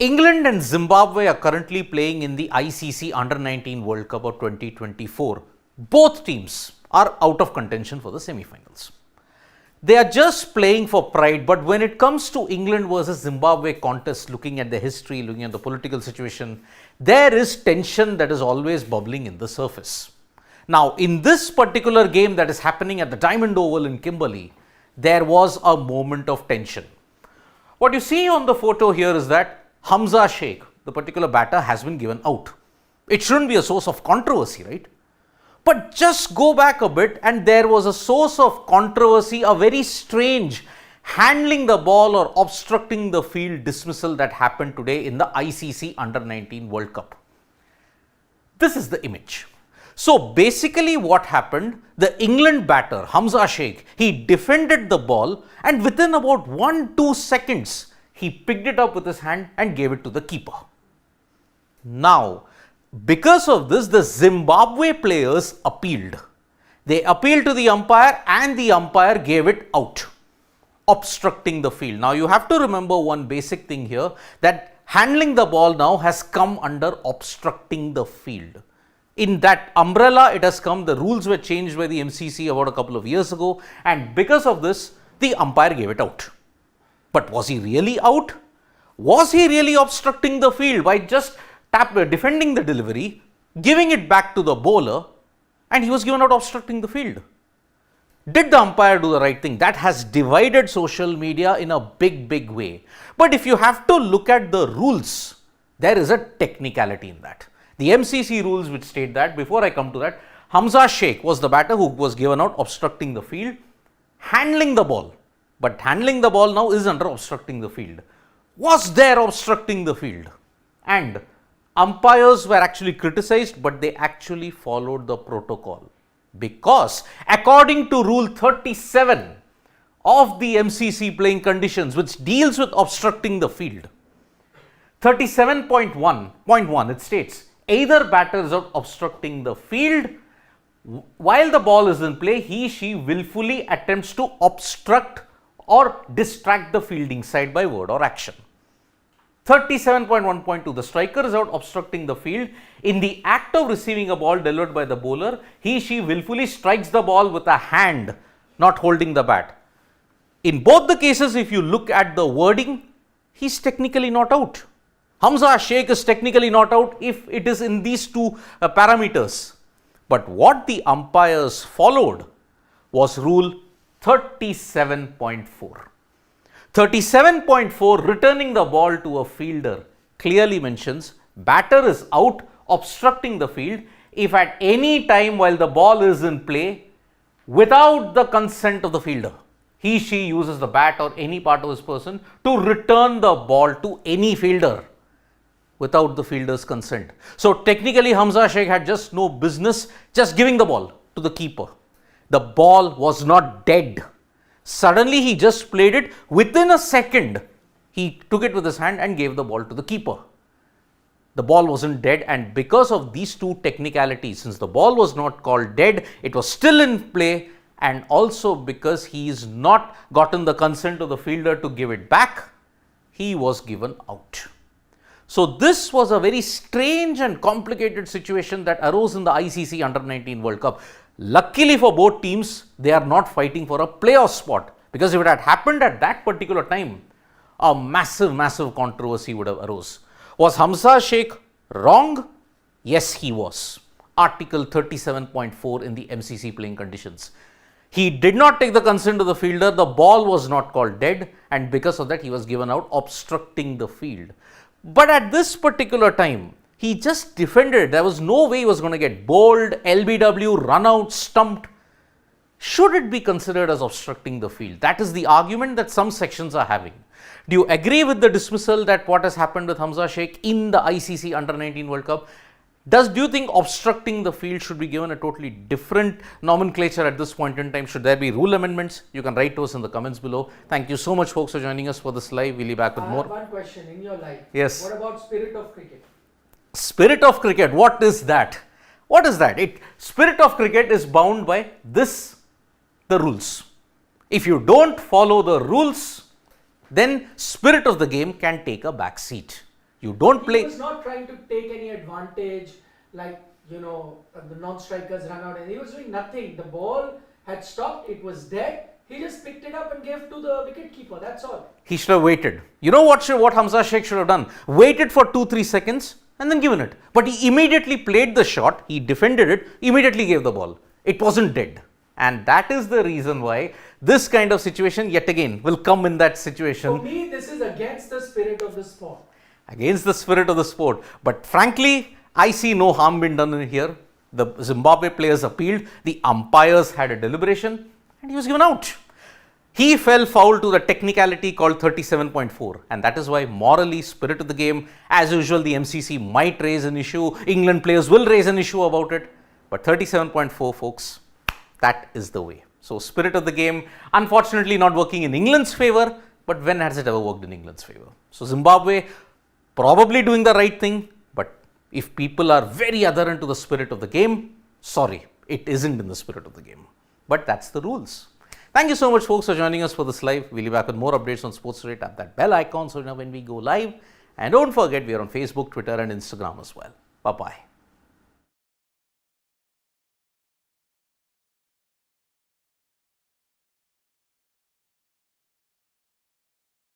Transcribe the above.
England and Zimbabwe are currently playing in the ICC Under-19 World Cup of 2024. Both teams are out of contention for the semi-finals. They are just playing for pride, but when it comes to England versus Zimbabwe contest, looking at the history, looking at the political situation, there is tension that is always bubbling in the surface. Now, in this particular game that is happening at the Diamond Oval in Kimberley, there was a moment of tension. What you see on the photo here is that Hamza Sheikh, the particular batter, has been given out. It shouldn't be a source of controversy, right? But just go back a bit and there was a source of controversy, a very strange handling the ball or obstructing the field dismissal that happened today in the ICC Under-19 World Cup. This is the image. So basically what happened, the England batter Hamza Sheikh, he defended the ball and within about 1-2 seconds, he picked it up with his hand and gave it to the keeper. Now, because of this, the Zimbabwe players appealed. They appealed to the umpire and the umpire gave it out, obstructing the field. Now, you have to remember one basic thing here, that handling the ball now has come under obstructing the field. In that umbrella, it has come, the rules were changed by the MCC about a couple of years ago, and because of this, the umpire gave it out. But was he really out? Was he really obstructing the field by just defending the delivery, giving it back to the bowler, and he was given out obstructing the field? Did the umpire do the right thing? That has divided social media in a big way. But if you have to look at the rules, there is a technicality in that. The MCC rules which state that, before I come to that, Hamza Sheikh was the batter who was given out obstructing the field, handling the ball. But handling the ball now is under obstructing the field. Was there obstructing the field? And umpires were actually criticized, but they actually followed the protocol. Because according to Rule 37 of the MCC playing conditions, which deals with obstructing the field, 37.1, it states, either batter is out obstructing the field, while the ball is in play, she willfully attempts to obstruct or distract the fielding side by word or action. 37.1.2, the striker is out obstructing the field. In the act of receiving a ball delivered by the bowler, she willfully strikes the ball with a hand, not holding the bat. In both the cases, if you look at the wording, he's technically not out. Hamza Sheikh is technically not out if it is in these two parameters. But what the umpires followed was Rule 37.4. 37.4, returning the ball to a fielder, clearly mentions batter is out obstructing the field if at any time while the ball is in play, without the consent of the fielder, she uses the bat or any part of his person to return the ball to any fielder without the fielder's consent. So technically Hamza Sheikh had just no business just giving the ball to the keeper. The ball was not dead. Suddenly he just played it. Within a second, he took it with his hand and gave the ball to the keeper. The ball wasn't dead, and because of these two technicalities, since the ball was not called dead, it was still in play, and also because he's not gotten the consent of the fielder to give it back, he was given out. So this was a very strange and complicated situation that arose in the ICC Under-19 World Cup. Luckily for both teams, they are not fighting for a playoff spot, because if it had happened at that particular time, a massive controversy would have arose. Was Hamza Sheikh wrong? Yes, he was. Article 37.4 in the MCC playing conditions. He did not take the consent of the fielder, the ball was not called dead, and because of that he was given out obstructing the field. But at this particular time, he just defended. There was no way he was going to get bowled, LBW, run out, stumped. Should it be considered as obstructing the field? That is the argument that some sections are having. Do you agree with the dismissal that what has happened with Hamza Sheikh in the ICC Under-19 World Cup? Do you think obstructing the field should be given a totally different nomenclature at this point in time? Should there be rule amendments? You can write to us in the comments below. Thank you so much, folks, for joining us for this live. We'll be back with more. One question in your life. Yes. What about spirit of cricket? Spirit of cricket, what is that? What is that? Spirit of cricket is bound by the rules. If you don't follow the rules, then spirit of the game can take a back seat. You don't play. He was not trying to take any advantage, like, the non-strikers run out, and he was doing nothing. The ball had stopped, it was dead. He just picked it up and gave to the wicket-keeper, that's all. He should have waited. You know what Hamza Sheikh should have done? Waited for 2-3 seconds and then given it. But he immediately played the shot, he defended it, immediately gave the ball. It wasn't dead. And that is the reason why this kind of situation, yet again, will come in that situation. For me, this is against the spirit of the sport. Against the spirit of the sport. But frankly, I see no harm being done in here. The Zimbabwe players appealed, the umpires had a deliberation, and he was given out. He fell foul to the technicality called 37.4, and that is why morally, spirit of the game, as usual, the MCC might raise an issue, England players will raise an issue about it, but 37.4, folks, that is the way. So, spirit of the game, unfortunately not working in England's favour, but when has it ever worked in England's favour? So, Zimbabwe probably doing the right thing, but if people are very adherent to the spirit of the game, sorry, it isn't in the spirit of the game. But that's the rules. Thank you so much, folks, for joining us for this live. We'll be back with more updates on Sports Today. Tap that bell icon so you know when we go live. And don't forget, we are on Facebook, Twitter, and Instagram as well. Bye-bye.